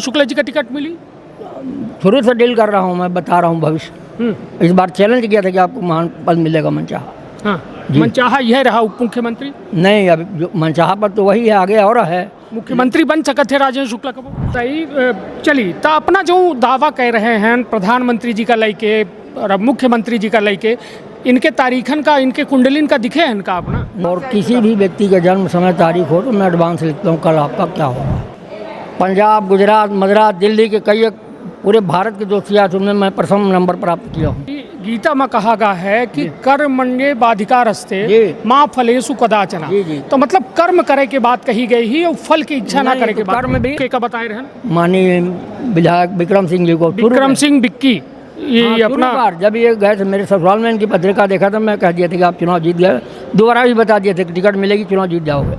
शुक्ला जी का टिकट मिली? शुरू से डील कर रहा हूँ, मैं बता रहा हूँ भविष्य। इस बार चैलेंज किया था कि आपको महान पद मिलेगा मनचाहा। हाँ, मनचाहा यह रहा उप मुख्यमंत्री? नहीं, अभी जो मनचाहा पद तो वही है, आगे और है। मुख्यमंत्री बन सकते थे राजेंद्र शुक्ला कबो? सही। चलिए, तो अपना जो दावा कह रहे हैं प्रधानमंत्री जी का लेके और मुख्यमंत्री जी का लेके, इनके तारीखन का, इनके कुंडलिन का दिखे है इनका अपना? और किसी भी व्यक्ति का जन्म समय तारीख हो तो मैं एडवांस लिखता हूँ कल आपका क्या होगा। पंजाब, गुजरात, मद्रास, दिल्ली के कई पूरे भारत के जो सियासत में मैं प्रथम नंबर प्राप्त किया हूँ। गीता में कहा गया है कि कर्मण्ये बाधिकारस्ते माँ फलेषु कदाचन। तो मतलब कर्म करे के बात कही गई ही और फल की इच्छा ना करे के बाद कर्म भी का बताए रहे माननीय विधायक विक्रम सिंह जी को, विक्रम सिंह बिक्की, ये अपना बार जब ये गए थे मेरे ससुराल में, इनकी पत्रिका देखा था, मैं कह दिया था कि आप चुनाव जीत गए। दोबारा भी बता दिए थे कि टिकट मिलेगी, चुनाव जीत जाओगे।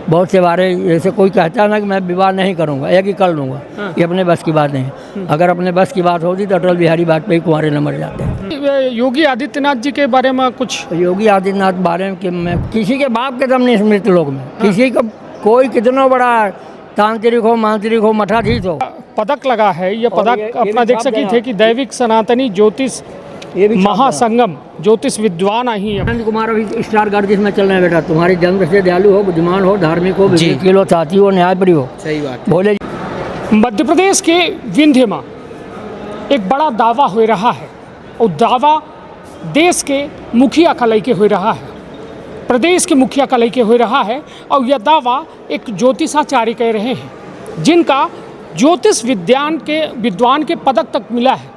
बहुत से बारे जैसे कोई कहता है ना कि मैं विवाह नहीं करूंगा या कि कर लूंगा, ये अपने बस की बात नहीं। अगर अपने बस की बात होती तो अटल बिहारी वाजपेयी कुंवारे न मर जाते। योगी आदित्यनाथ जी के बारे में कुछ? योगी आदित्यनाथ बारे में कि मैं किसी के बाप के दम नहीं स्मृत लोग में, किसी का कोई कितना बड़ा तांत्रिक हो, मांत्रिक हो, मठाधीश हो। पदक लगा है, यह पदक अपना देख सकी थे कि दैविक सनातनी ज्योतिष महासंगम ज्योतिष विद्वान ही है। कुमार अभी स्टार गर्दिश में चल रहे हैं बेटा। तुम्हारी जन्म से दयालु हो, बुद्धिमान हो, धार्मिक हो, विवेकी हो, साथी हो, न्यायप्रिय हो। सही बात बोले। मध्य प्रदेश के विंध्य में एक बड़ा दावा हो रहा है और दावा देश के मुखिया का लेके हो रहा है, प्रदेश के मुखिया का लेके हो रहा है। और यह दावा एक ज्योतिषाचार्य कह रहे हैं जिनका ज्योतिष विद्वान के पदक तक मिला है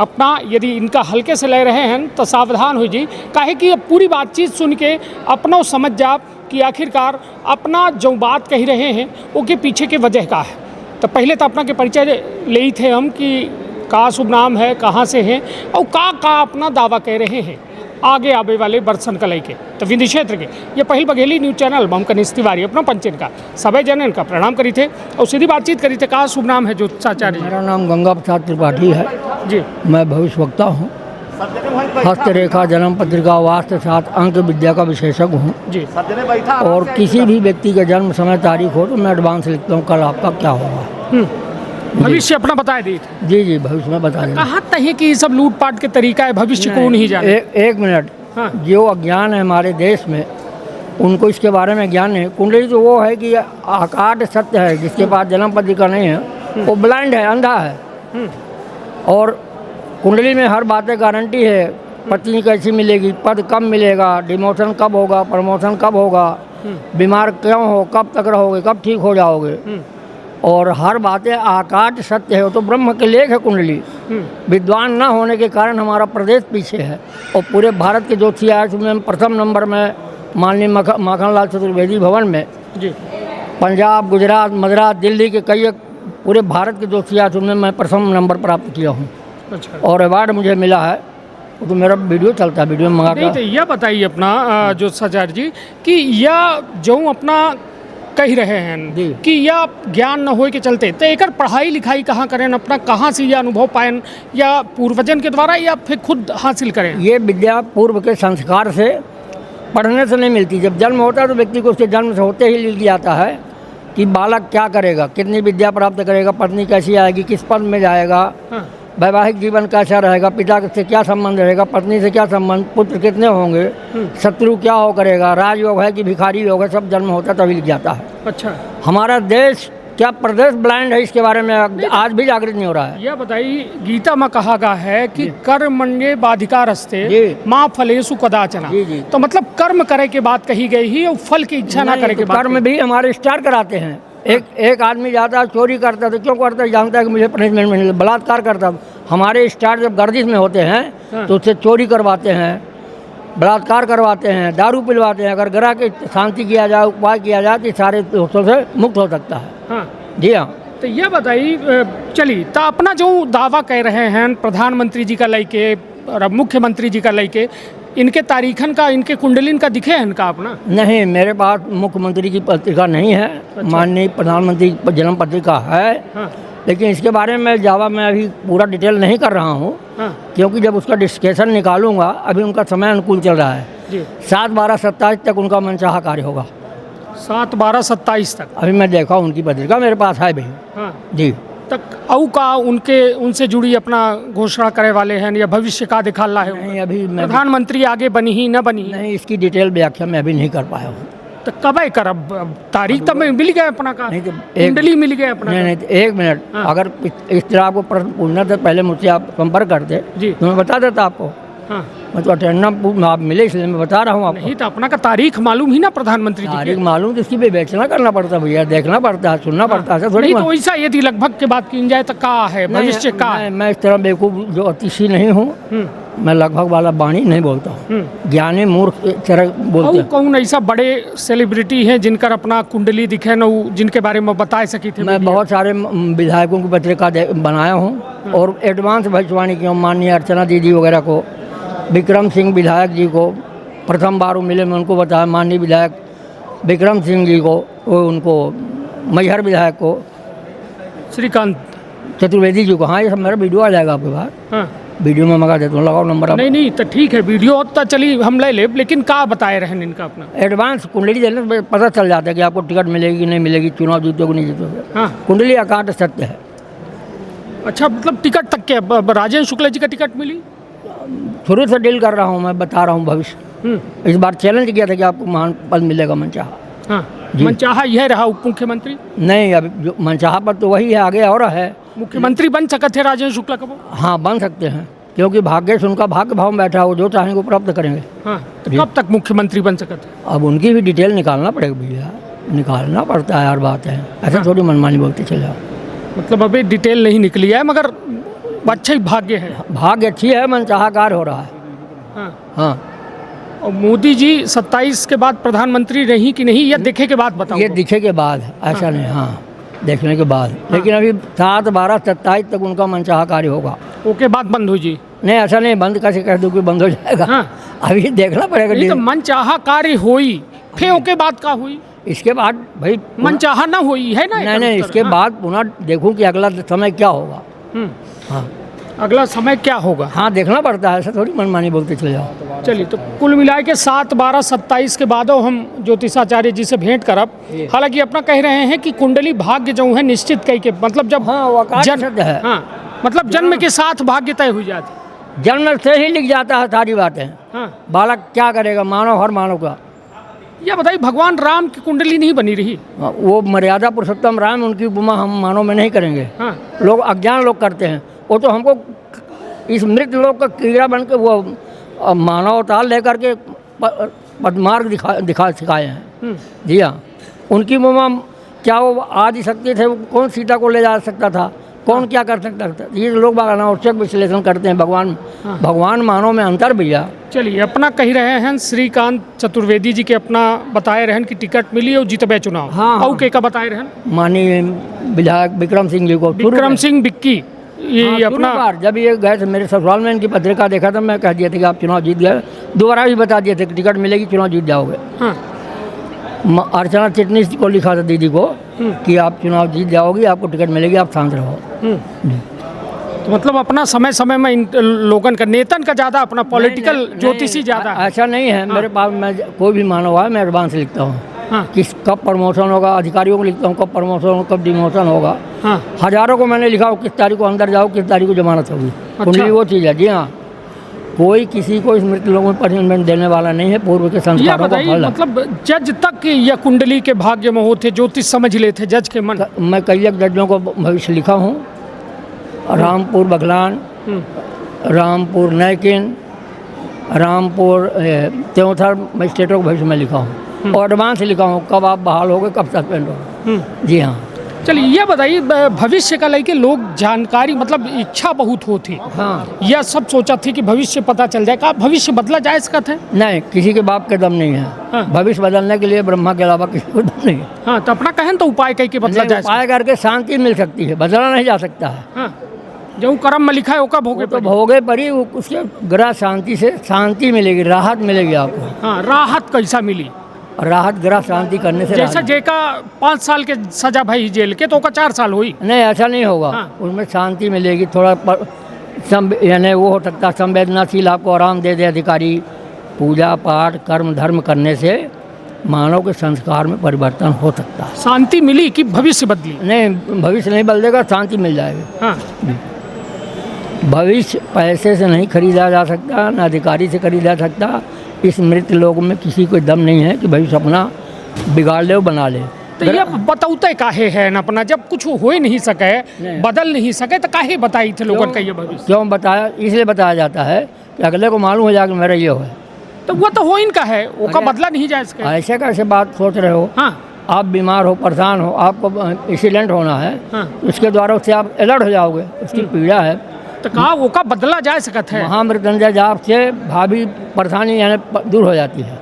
अपना। यदि इनका हल्के से ले रहे हैं तो सावधान हो जी, काहे कि अब पूरी बातचीत सुन के अपना समझ जा कि आखिरकार अपना जो बात कह रहे हैं वो के पीछे के वजह का है। तो पहले तो अपना के परिचय ले ही थे हम कि का शुभ नाम है, कहाँ से हैं और का अपना दावा कह रहे हैं आगे आवे वाले बरसन का लेके। तो विंध्य क्षेत्र के ये पहल बघेली न्यूज़ चैनल हम कनिष्ठ तिवारी अपना पंचन का सभी जन का प्रणाम करी थे और सीधी बातचीत करी थे। का शुभ नाम है ज्योतिषाचार्य? मेरा नाम गंगा प्रसाद त्रिपाठी है जी। मैं भविष्यवक्ता हूँ, हस्तरेखा, जन्म पत्रिका, वास्तु शास्त्र, अंक विद्या का विशेषज्ञ हूँ जी। और किसी भी व्यक्ति का जन्म समय तारीख हो तो मैं एडवांस लिखता हूँ कल आपका क्या होगा। भविष्य अपना बताए दी थे? जी जी, भविष्य में बता दें। कहाँ तक है कि ये सब लूटपाट के तरीका है, भविष्य को नहीं जाने? एक मिनट। हाँ। जो अज्ञान है हमारे देश में, उनको इसके बारे में ज्ञान है। कुंडली तो वो है कि आकाट सत्य है, जिसके पास जन्म पत्रिका नहीं है वो ब्लाइंड है, अंधा है। और कुंडली में हर बातें गारंटी है, पत्नी कैसी मिलेगी, पद कब मिलेगा, डिमोशन कब होगा, प्रमोशन कब होगा, बीमार क्यों हो, कब तक रहोगे, कब ठीक हो जाओगे। और हर बातें आकाट सत्य है, वो तो ब्रह्म के लेख है कुंडली। विद्वान न होने के कारण हमारा प्रदेश पीछे है और पूरे भारत के जो सियासत में प्रथम नंबर में माननीय माखनलाल चतुर्वेदी भवन में जी। पंजाब, गुजरात, मद्रास, दिल्ली के कई पूरे भारत के जो सियासत में मैं प्रथम नंबर प्राप्त किया हूँ। अच्छा। और अवार्ड मुझे मिला है, वो तो मेरा वीडियो चलता है, वीडियो में मंगा नहीं। तो यह बताइए अपना ज्योतिषाचार्य जी कि यह जो अपना कह रहे हैं कि यह ज्ञान न होए के चलते तो एक पढ़ाई लिखाई कहाँ करें, अपना कहाँ से यह अनुभव पाएं, या पूर्वजन के द्वारा या फिर खुद हासिल करें? ये विद्या पूर्व के संस्कार से, पढ़ने से नहीं मिलती। जब जन्म होता है तो व्यक्ति को उसके जन्म से होते ही लिख दिया जाता है कि बालक क्या करेगा, कितनी विद्या प्राप्त करेगा, पत्नी कैसी आएगी, किस पद में जाएगा, वैवाहिक जीवन कैसा रहेगा, पिता से क्या संबंध रहेगा, पत्नी से क्या संबंध, पुत्र कितने होंगे, शत्रु क्या हो करेगा, राजयोग है कि भिखारी योग है, सब जन्म होता तभी लिख जाता है। अच्छा। हमारा देश क्या प्रदेश ब्लाइंड है, इसके बारे में आज भी जागृत नहीं हो रहा है। यह बताइए, गीता में कहा गया है कि कर्मण्ये बाधिकारस्ते माँ फलेषु कदाचन। तो मतलब कर्म करे के बात कही गई ही और फल की इच्छा ना करे के बाद। कर्म भी हमारे स्टार कराते हैं। एक आदमी जाता है चोरी करता है तो क्यों करता है, जानता है कि मुझे पनिशमेंट मिले, बलात्कार करता है। हमारे स्टार जब गर्दिश में होते हैं तो उससे चोरी करवाते हैं, बलात्कार करवाते हैं, दारू पिलवाते हैं। अगर ग्रह की शांति किया जाए, उपाय किया जाए तो सारे दोषों से मुक्त हो सकता है। जी हाँ। तो यह बताइए, चलिए, तो अपना जो दावा कह रहे हैं प्रधानमंत्री जी का लेके और मुख्यमंत्री जी का लेके, इनके तारीखन का, इनके कुंडलिन का दिखे है इनका अपना? नहीं, मेरे पास मुख्यमंत्री की पत्रिका नहीं है। अच्छा। माननीय प्रधानमंत्री जन्म पत्रिका है। हाँ। लेकिन इसके बारे में जावा मैं अभी पूरा डिटेल नहीं कर रहा हूँ। हाँ। क्योंकि जब उसका डिस्कशन निकालूंगा, अभी उनका समय अनुकूल चल रहा है। 7/12/27 तक उनका मनचाहा कार्य होगा। 7, 12, 27 तक। अभी मैं देखा उनकी पत्रिका मेरे पास है भी। हाँ जी तक अऊ का उनसे जुड़ी अपना घोषणा करे वाले हैं या भविष्य का दिखाला है? नहीं, अभी मैं प्रधानमंत्री आगे बनी ही न बनी? नहीं, इसकी डिटेल व्याख्या मैं अभी नहीं कर पाया हूँ। तो कब है कर अब तारीख तो मिल गया अपना का, नहीं तो कुंडली मिल गया अपना नहीं का। नहीं तो एक मिनट, हाँ। अगर इस तरह आपको प्रश्न पूछना था पहले मुझसे आप संपर्क करते जी। तो मैं बता देता आपको। हाँ मैं तो अटेंडेंस आप मिले इसलिए मैं बता रहा हूँ आपको। नहीं तो अपना का तारीख मालूम ही ना प्रधानमंत्री जी तारीख की। मालूम तो इसकी विवेचना करना पड़ता है भैया, देखना पड़ता है, सुनना पड़ता है, ऐसा थोड़ी नहीं तो ऐसा यदि लगभग के बात की जाए तो का है भविष्य का है? मैं इस तरह बेवकूफ़ जो अतिशी नहीं हूँ। मैं लगभग वाला वाणी नहीं बोलता हूँ, ज्ञानी मूर्ख इस तरह बोलते हैं। कौन ऐसा बड़े सेलिब्रिटी हैं जिनकर अपना कुंडली दिखे न जिनके बारे में बता सकी थे? मैं बहुत सारे विधायकों की पत्रिका बनाया हूँ और एडवांस भविष्यवाणी की हूँ। माननीय अर्चना दीदी वगैरह को, विक्रम सिंह विधायक जी को प्रथम बार वो मिले, मैं उनको बताया। माननीय विधायक विक्रम सिंह जी को, वो उनको मैहर विधायक को, श्रीकांत चतुर्वेदी जी को। हाँ, ये सब मेरा वीडियो आ जाएगा आपके पास। हाँ वीडियो में मंगा देता हूँ, लगाओ नंबर आप। नहीं तो ठीक है, वीडियो तो चली हम ले लेकिन का बताए रहे इनका अपना? एडवांस कुंडली देने से पता चल जाता है कि आपको टिकट मिलेगी कि नहीं मिलेगी, चुनाव जीतोगे नहीं जीतोगे। हाँ कुंडली अकाट सत्य है। अच्छा, मतलब टिकट तक के राजेंद्र शुक्ला जी का टिकट मिली? शुरू से डील कर रहा हूँ, मैं बता रहा हूँ भविष्य। इस बार चैलेंज किया था कि आपको महान पद मिलेगा मनचाहा। हाँ मनचाहा यह रहा उप मुख्यमंत्री? नहीं, अभी जो मनचाहा पद तो वही है, आगे और है। मुख्यमंत्री बन सकते थे राजेंद्र शुक्ला कब? हाँ, बन सकते हैं, क्योंकि भाग्य से उनका भाग्य भाव में बैठा हो, जो चाहेंगे वो प्राप्त करेंगे। हाँ तो कब तक मुख्यमंत्री बन सकते? अब उनकी भी डिटेल निकालना पड़ेगा भैया, निकालना पड़ता है, यार बात है, ऐसा थोड़ी मनमानी बोलते चले जाओ। मतलब अभी डिटेल नहीं निकली है, मगर अच्छा ही भाग्य है। भाग्य अच्छी है, मनचाहा कार्य हो रहा है। हाँ हाँ, और मोदी जी 27 के बाद प्रधानमंत्री रही कि नहीं, या देखे के बाद बताओ? ये दिखे के बाद है, ऐसा नहीं। हाँ, देखने के बाद। लेकिन अभी 7, 12, 27 तक उनका मनचाहा कार्य होगा। ओके बाद बंद हो जी? नहीं, ऐसा नहीं, बंद कैसे कह दूँ कि बंद हो जाएगा। हाँ अभी देखना पड़ेगा। नहीं तो मनचाहा कार्य हुई, फिर ओके बाद का हुई? इसके बाद भाई मनचाहा ना हुई है ना? नहीं, इसके बाद पुनः देखूं कि अगला समय क्या होगा। हाँ, अगला समय क्या होगा? हाँ, देखना पड़ता है, ऐसा थोड़ी मनमानी बोलते चले जाओ। चलिए, तो कुल मिला के 7, 12, 27 के बाद हम ज्योतिषाचार्य जी से भेंट करब। हालांकि अपना कह रहे हैं कि कुंडली भाग्य जो है निश्चित कई के, मतलब जब हाँ, वो जन्म है। हाँ मतलब जन्म के साथ भाग्य तय हो जाती, जन्म से ही लिख जाता है सारी बातें। हाँ बालक क्या करेगा, मानव हर मानव का। या बताइए, भगवान राम की कुंडली नहीं बनी रही? वो मर्यादा पुरुषोत्तम राम, उनकी उपमा हम मानव में नहीं करेंगे। हाँ लोग अज्ञान लोग करते हैं, वो तो हमको इस मृत लोग का कीड़ा बन के वो मानव अवतार लेकर के पदमार्ग दिखा सिखाए हैं। जी हाँ, उनकी उपमा क्या वो आदि शक्ति थे, वो कौन सीता को ले जा सकता था, कौन क्या कर सकता था? ये लोग अनावश्यक विश्लेषण करते हैं। भगवान मानव में अंतर भैया। चलिए, अपना कही रहे हैं श्रीकांत चतुर्वेदी जी के अपना बताए रहन कि टिकट मिली और जीतबे चुनाव। हाँ, और के का बताए रहन? माननीय विधायक विक्रम सिंह जी को। विक्रम सिंह बिक्की ये अपना बार जब ये गए थे मेरे ससुराल में, इनकी पत्रिका देखा था, मैं कह दिया था कि आप चुनाव जीत गए। दोबारा भी बता दिए थे कि टिकट मिलेगी, चुनाव जीत जाओगे। हाँ अर्चना चिटनीस को लिखा था दीदी को कि आप चुनाव जीत जाओगी, आपको टिकट मिलेगी, आप शांत रहो। तो मतलब अपना समय समय में इन लोगन का, नेतन का ज़्यादा, अपना पॉलिटिकल ज्योतिषी ज़्यादा है। ऐसा नहीं है। मेरे पास मैं कोई भी मानव है, मैं एडवांस लिखता हूँ। किस कब प्रमोशन होगा, अधिकारियों को लिखता हूँ, कब प्रमोशन होगा, कब डिमोशन होगा। हजारों को मैंने लिखा, किस तारीख को अंदर जाओ, किस तारीख को जमानत होगी। कुंडली वो चीज़ है। जी हाँ, कोई किसी को इस मृत लोगों में पनिशमेंट देने वाला नहीं है, पूर्व के संस्कारों का फल। मतलब जज तक या कुंडली के भाग्य में होते, ज्योतिष समझ लेते जज के मन। मैं कई एक जजों को भविष्य लिखा हूँ, रामपुर बघलान, रामपुर नैकिन, रामपुर त्योंथर मजिस्ट्रेटों को भविष्य में लिखा हूँ और एडवांस लिखा हूँ, कब आप बहाल होगे, कब सस्पेंड होगे। जी हाँ। चलिए, ये बताइए, भविष्य का लेके लोग जानकारी, मतलब इच्छा बहुत होती। हाँ, यह सब सोचा थी कि भविष्य पता चल जाए। का भविष्य बदला जा सकता है? नहीं, किसी के बाप के दम नहीं है। हाँ। भविष्य बदलने के लिए ब्रह्मा के अलावा किसी को दम नहीं है। हाँ, तो अपना कहें तो उपाय कहीं के बदला जाए? उपाय करके शांति मिल सकती है, बदला नहीं जा सकता है। हाँ, जो कर्म में लिखा है वो भोगे तो भोगे परी, उसके ग्रह शांति से शांति मिलेगी, राहत मिलेगी आपको। हाँ, राहत कैसा मिली? राहत ग्रह शांति करने से। जैसा जेका 5 साल के सजा भाई जेल के, तो का 4 साल हुई। नहीं, ऐसा नहीं होगा। हाँ। उसमें शांति मिलेगी, थोड़ा यानी वो हो सकता संवेदनाशील आपको आराम दे दे अधिकारी। पूजा पाठ कर्म धर्म करने से मानव के संस्कार में परिवर्तन हो सकता है। शांति मिली कि भविष्य बदली? नहीं, भविष्य नहीं बदलेगा, शांति मिल जाएगी। हाँ, भविष्य पैसे से नहीं खरीदा जा सकता, न अधिकारी से खरीदा जा सकता। इस मृत लोक में किसी को दम नहीं है कि भविष्य अपना बिगाड़ ले और बना ले। तो ये बताउते काहे है न अपना, जब कुछ हो ही नहीं सके, बदल नहीं सके, तो काहे बताई थे लोगों का ये भविष्य? क्यों बताया? इसलिए बताया जाता है कि अगले को मालूम हो जाए कि मेरा ये हो है। तो वो तो हो इनका है, वो का बदला नहीं जा सके। ऐसे कैसे बात सोच रहे हो? हाँ, आप बीमार हो, परेशान हो, आपको एक्सीडेंट होना है, हाँ। उसके द्वारा उससे आप अलर्ट हो जाओगे, उसकी पीड़ा है। तो कहा वो का बदला जा सकता है? महामृत्युंजय जाप से भावी परेशानी यानी दूर हो जाती है।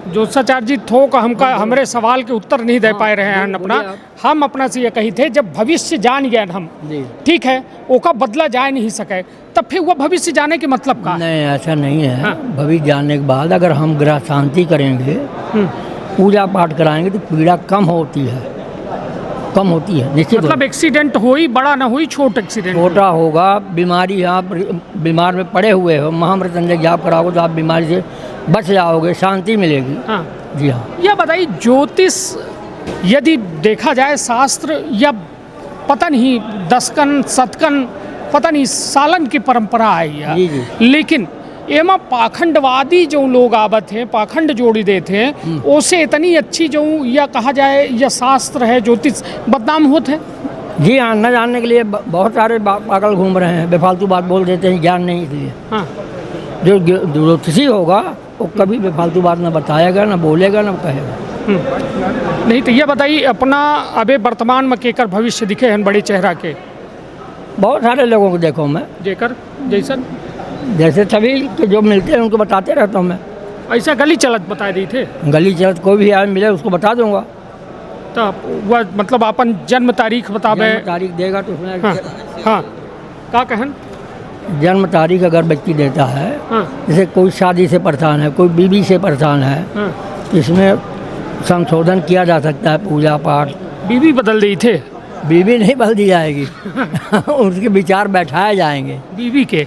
जोशाचार्य जी थोक हमका हमारे सवाल के उत्तर नहीं दे पाए रहे हैं अपना। हम अपना से ये कही थे, जब भविष्य जान गए हम, ठीक है, वो का बदला जा नहीं सके, तब फिर वो भविष्य जाने के मतलब का? नहीं, ऐसा नहीं है। हाँ। भविष्य जानने के बाद अगर हम ग्रह शांति करेंगे, पूजा पाठ कराएंगे, तो पीड़ा कम होती है, कम होती है निश्चित। मतलब एक्सीडेंट हुई, बड़ा ना हुई, छोटा एक्सीडेंट, छोटा होगा, बीमारी आप बीमार में पड़े हुए हो, महामृत्युंजय जाप कराओगे तो आप बीमारी से बच जाओगे, शांति मिलेगी। हाँ, जी हाँ। यह बताइए, ज्योतिष यदि देखा जाए शास्त्र, या पता नहीं दसकन शतकन पता नहीं सालन की परंपरा आई है, जी जी। लेकिन एमा पाखंडवादी जो लोग आवत हैं, पाखंड जोड़ी देते हैं, उसे इतनी अच्छी जो या कहा जाए या शास्त्र है ज्योतिष बदनाम होते हैं। जी हाँ, न जानने के लिए बहुत सारे पागल घूम रहे हैं, बेफालतू बात बोल देते हैं, ज्ञान नहीं इसलिए। हाँ, जो ज्योतिषी होगा वो कभी बेफालतू बात न बताएगा, न बोलेगा, न कहेगा। नहीं तो ये बताइए, अपना अबे वर्तमान में केकर भविष्य दिखे हैं बड़े चेहरा के? बहुत सारे लोगों को देखो मैं, जेकर जैसन जैसे सभी के जो मिलते हैं उनको बताते रहता हूँ मैं। ऐसा गली चलत बता दी थे? गली चलत कोई भी आए मिले उसको बता दूंगा। तो वह मतलब अपन जन्म तारीख बतावे? जन्म तारीख देगा तो उसमें हाँ, हाँ, का कहन? जन्म तारीख अगर व्यक्ति देता है, हाँ, जैसे कोई शादी से परेशान है, कोई बीवी से परेशान है, हाँ। इसमें संशोधन किया जा सकता है, पूजा पाठ। बीवी बदल दी थे? बीवी नहीं बदल दी जाएगी उसके विचार बैठाए जाएंगे। बीवी के,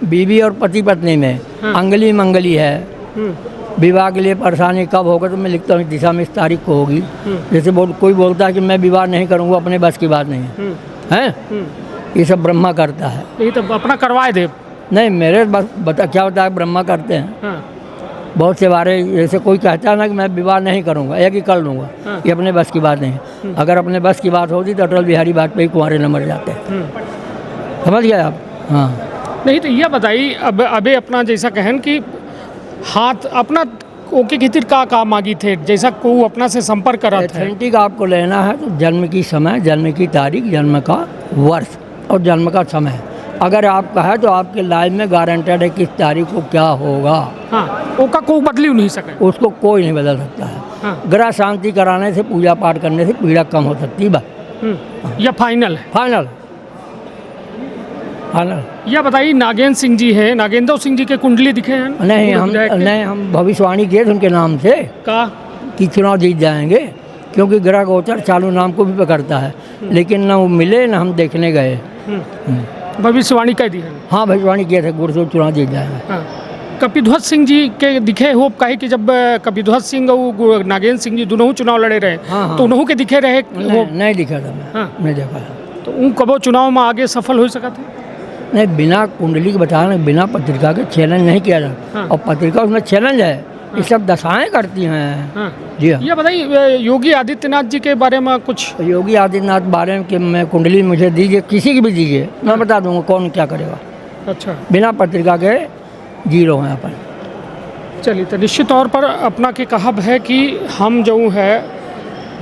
बीवी और पति पत्नी में अंगली मंगली है। विवाह के लिए परेशानी कब होगा तो मैं लिखता हूँ दिशा में इस तारीख को होगी। जैसे कोई बोलता है कि मैं विवाह नहीं करूँगा, अपने बस की बात नहीं है, ये सब ब्रह्मा करता है। ये तो अपना करवाए दे। नहीं, मेरे बस क्या होता है, ब्रह्मा करते हैं। हाँ, बहुत से बारे जैसे कोई कहता है ना कि मैं विवाह नहीं करूँगा या कि कर लूँगा, हाँ। ये अपने बस की बात नहीं है। अगर अपने बस की बात होती तो अटल बिहारी वाजपेयी कुंवारे न मर जाते। समझ गए आप? हाँ। नहीं तो यह बताइए, अब अबे अपना जैसा कहन कि हाथ अपना ओके खातिर का मांगी थे, जैसा को अपना से संपर्क करा था? ऑथेंटिक आपको लेना है तो जन्म की समय, जन्म की तारीख, जन्म का वर्ष और जन्म का समय अगर आपका है तो आपके लाइफ में गारंटेड है किस तारीख को क्या होगा। हाँ, ओका को बदली नहीं सके, उसको कोई नहीं बदल सकता है। हाँ। ग्रह शांति कराने से, पूजा पाठ करने से पीड़ा कम हो सकती है बस। यह फाइनल है? Final final. यह बताइए, नागेंद्र सिंह जी हैं, नागेंद्र सिंह जी के कुंडली दिखे हैं? नहीं, हम भविष्यवाणी किए थे उनके नाम से का कि चुनाव जीत जाएंगे, क्योंकि ग्रह गोचर चालू नाम को भी पकड़ता है, लेकिन न वो मिले न हम देखने गए। भविष्यवाणी कह दी है? हाँ, भविष्यवाणी किए थे गुरसो चुनाव जीत जाएंगे। हाँ। कपिध्वज सिंह जी के दिखे हो कहे कि जब कपिध्वज सिंह और नागेंद्र सिंह जी दोनों चुनाव लड़े रहे, हाँ। तो उन्हों के दिखे रहे? नहीं दिखा था मैं। हाँ। नहीं देखा। तो उन कबो चुनाव में आगे सफल हो सका थे? नहीं, बिना कुंडली के बताया, बिना पत्रिका के चैलेंज नहीं किया जा। हाँ। और पत्रिका उसमें चैलेंज है, ये सब दशाएं करती हैं। हाँ। जी हाँ। ये बताइए, योगी आदित्यनाथ जी के बारे में कुछ? योगी आदित्यनाथ बारे में कि मैं कुंडली मुझे दीजिए, किसी की भी दीजिए, मैं बता दूंगा कौन क्या करेगा। अच्छा, बिना पत्रिका के जीरो हैं अपन। चलिए, तो निश्चित तौर पर अपना के कहब है कि हम जो है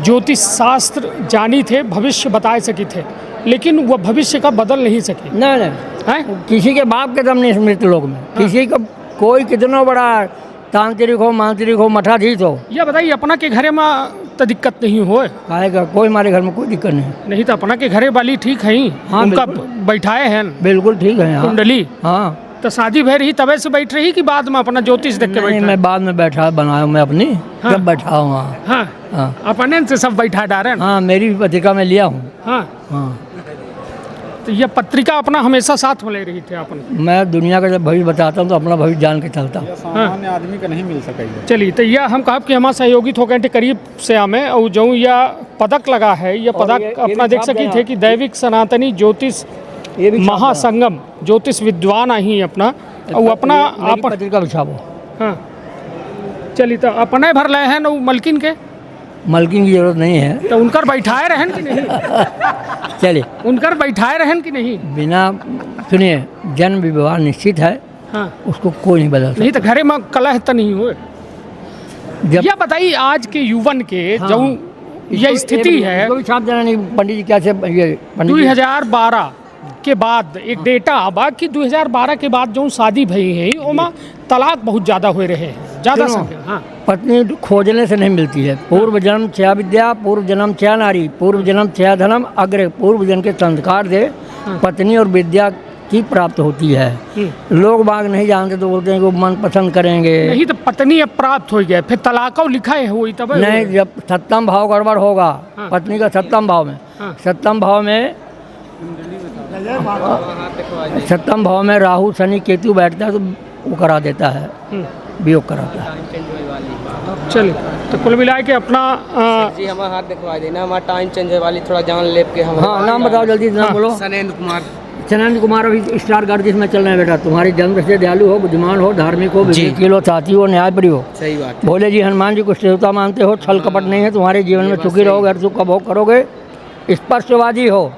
ज्योतिष शास्त्र जानी थे, भविष्य बता सकी थे, लेकिन वह भविष्य का बदल नहीं सके। नहीं, हैं? किसी के बाप के दम नहीं मृत लोग में। किसी का कोई कितना बड़ा तांत्रिक हो, मांत्रिक हो, मठाधीश हो। यह बताइए, अपना के घरे में तो दिक्कत नहीं हो? आएगा कोई, हमारे घर में कोई दिक्कत नहीं। नहीं तो अपना के घरे वाली ठीक है? हाँ, उनका बिल्कुल। बैठाए हैं? बिल्कुल ठीक है। हाँ। कुंडली? हाँ। तो शादी भय रही तबे से बैठ रही कि बाद में अपना ज्योतिष देख के नहीं, बैठा? मैं बाद में बैठा बनाया मैं अपनी। हाँ। जब बैठा हूँ। हाँ। हाँ, हाँ। अपने से सब बैठा डारे? हाँ, मेरी भी पत्रिका में लिया हूँ। हाँ। हाँ। तो यह पत्रिका अपना हमेशा साथ में ले रही थे अपन। मैं दुनिया का जब भविष्य बताता हूँ तो अपना भविष्य जान के चलता हूँ। सामान्य आदमी का नहीं मिल सका। चलिए, तो यह हम कहब कि हमारा सहयोगी थोक करीब से हमें और जो यह पदक लगा है, यह पदक अपना देख सकी थे कि दैविक सनातनी ज्योतिष महासंगम ज्योतिष विद्वान ही अपना और अपना आप पत्रिका बिछावो। हाँ, चलिए, तो अपने भर रहे हैं न मलकिन के, मलकिन की जरूरत नहीं है। तो उनकर बैठाए रहन कि नहीं? चलिए, उनकर बैठाए रहन कि नहीं? बिना सुनिए, जन्म विवाह निश्चित है। हाँ, उसको कोई नहीं बदल सकता। नहीं तो घरे में कलह तो नहीं हुए। जब यह बताइए आज के युवन के जो यह स्थिति है, छाप देना नहीं पंडित जी, क्या से ये पंडित जी 2012 के बाद एक डेटा आबा कि 2012 के बाद जो शादी भई है ओमा तलाक बहुत ज़्यादा हो रहे हैं, ज़्यादा क्यों? संख्या। हाँ, पत्नी खोजने से नहीं मिलती है। पूर्व जन्म छया विद्या, पूर्व जन्म छया नारी, पूर्व जन्म छया धनम, अग्र पूर्व जन्म के संस्कार दे पत्नी और विद्या की प्राप्त होती है। लोग बाग नहीं जानते तो बोलते हैं कि वो मन पसंद करेंगे। नहीं तो पत्नी अब प्राप्त हो गया, फिर तलाक़ लिखा है हुई तब नहीं, जब सप्तम भाव गड़बड़ होगा, हाँ। पत्नी का सप्तम भाव में, हाँ। सप्तम भाव में राहु शनि केतु बैठता है तो वो करा देता है, वियोग कराता है। चलिए, तो कुल मिला के अपना जी हमारा हाथ दिखवा देना, हमारा टाइम चेंज वाली थोड़ा जान लेप के हम। हाँ, नाम बताओ जल्दी, नाम बोलो। सनेंद्र कुमार। सनेंद्र कुमार अभी स्टार गर्दिश में चल रहे हैं बेटा। तुम्हारी जन्म से दयालु हो, बुद्धिमान हो, धार्मिक हो, विवेकी हो, साथी हो, न्यायप्रिय हो। सही बात। भोले जी हनुमान जी को श्रेष्ठता मानते हो, छल कपट नहीं है, तुम्हारे जीवन में सुखी रहोगे, हर सुख का भोग करोगे, स्पष्टवादी हो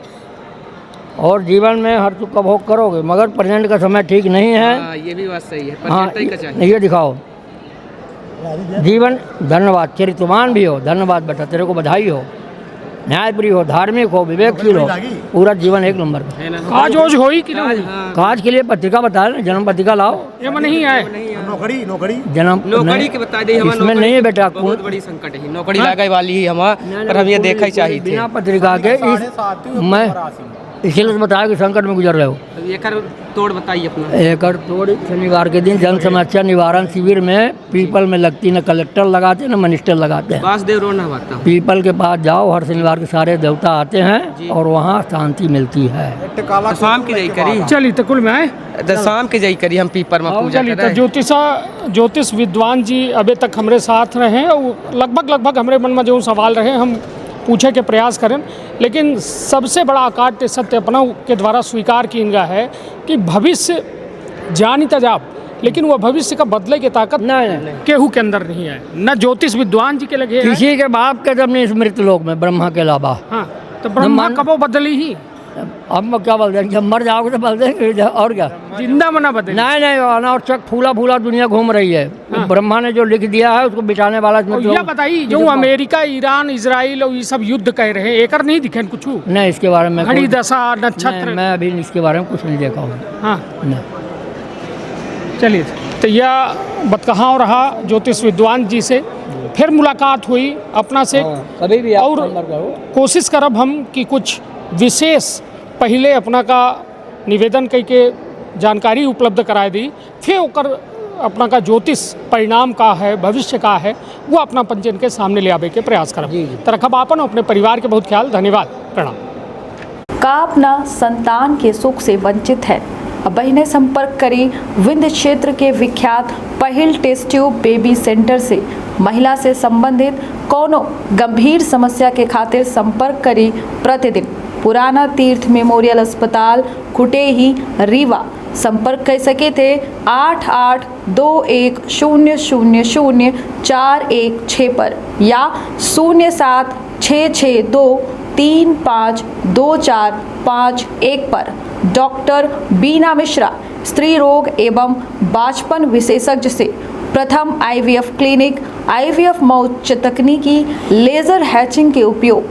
और जीवन में हर सुख का भोग करोगे। मगर प्रेजेंट का समय ठीक नहीं है। ये भी बात सही है। हाँ, का चाहिए। ये दिखाओ जीवन। धन्यवाद, चरित्रवान भी हो, धन्यवाद बेटा, तेरे को बधाई हो, न्यायप्रिय हो, धार्मिक हो, विवेकशील हो, पूरा जीवन एक नंबर का। काज ओज होई कि ना हुई? काज के लिए पत्रिका बता रहे, जन्म पत्रिका लाओ। ये में नहीं है जन्म नौकरी के बता दी हमारा, इसमें नहीं है बेटा, बहुत बड़ी संकट है, नौकरी लगे वाली ही हमारा, पर हम ये देखा ही चाहिए थे। बिना पत्रिका के मैं इसीलिए बताया कि संकट में गुजर रहे हो। एक तोड़ बताइए अपना। एकड़ तोड़ शनिवार के दिन जन समस्या निवारण शिविर में पीपल में लगती, न कलेक्टर लगाते न मिनिस्टर लगाते हैं। वासुदेव रोना बात। पीपल के पास जाओ, हर शनिवार के सारे देवता आते हैं और वहाँ शांति मिलती है। तो शाम की जाई करी। चलिए, तो कुल में आए तो शाम की जाई करी हम पीपर में पूजा चलिए, करें। तो ज्योतिष विद्वान जी अभी तक हमारे साथ रहे और लगभग हमारे मन में जो सवाल रहे हम पूछे के प्रयास करें, लेकिन सबसे बड़ा अकाट्य सत्य अपना के द्वारा स्वीकार किया गया है कि भविष्य जानी तजाब, लेकिन वह भविष्य का बदले की ताकत नहीं। केहू के अंदर नहीं है, न ज्योतिष विद्वान जी के लगे है। किसी के बाप के जब नहीं स्मृत लोक में, ब्रह्मा के अलावा। हाँ, तो ब्रह्मा कबो बदली ही। अब क्या बोल देंगे, जब मर जाओगे तो बोल देंगे और क्या, जिंदा मना बदली। नहीं, अनावश्यक फूला दुनिया घूम रही है। हाँ। ब्रह्मा ने जो लिख दिया है उसको बिठाने वाला यह बताइए, जो अमेरिका, ईरान, इजराइल और ये सब युद्ध कह रहे हैं, एकर नहीं दिखे कुछ? नहीं, इसके बारे में घड़ी दशा नक्षत्र, मैं अभी इसके बारे में कुछ नहीं देखा हूँ। हाँ, नहीं। चलिए, तो यह बतकहाँ रहा ज्योतिष विद्वान जी से, फिर मुलाकात हुई अपना से। कभी भी आप और नंबर करो। कोशिश करब हम कि कुछ विशेष पहले अपना का निवेदन कई के जानकारी उपलब्ध कराए दी, फिर ओकर अपना का ज्योतिष परिणाम का है, भविष्य का है, वो अपना पंचन के सामने ले आवे के प्रयास करब। तो रखब आपन अपने परिवार के बहुत ख्याल। धन्यवाद, प्रणाम। का अपना संतान के सुख से वंचित है? अब बहिने संपर्क करी विंध्य क्षेत्र के विख्यात पहिल टेस्ट ट्यूब बेबी सेंटर से। महिला से संबंधित कोनो गंभीर समस्या के खातिर संपर्क करी प्रतिदिन पुराना तीर्थ मेमोरियल अस्पताल कुटेही रीवा। संपर्क कर सके थे 8821000416 पर या 0766235245 पर। डॉक्टर बीना मिश्रा, स्त्री रोग एवं बांझपन विशेषज्ञ से प्रथम IVF क्लिनिक, IVF मौत तकनीकी, लेजर हैचिंग के उपयोग,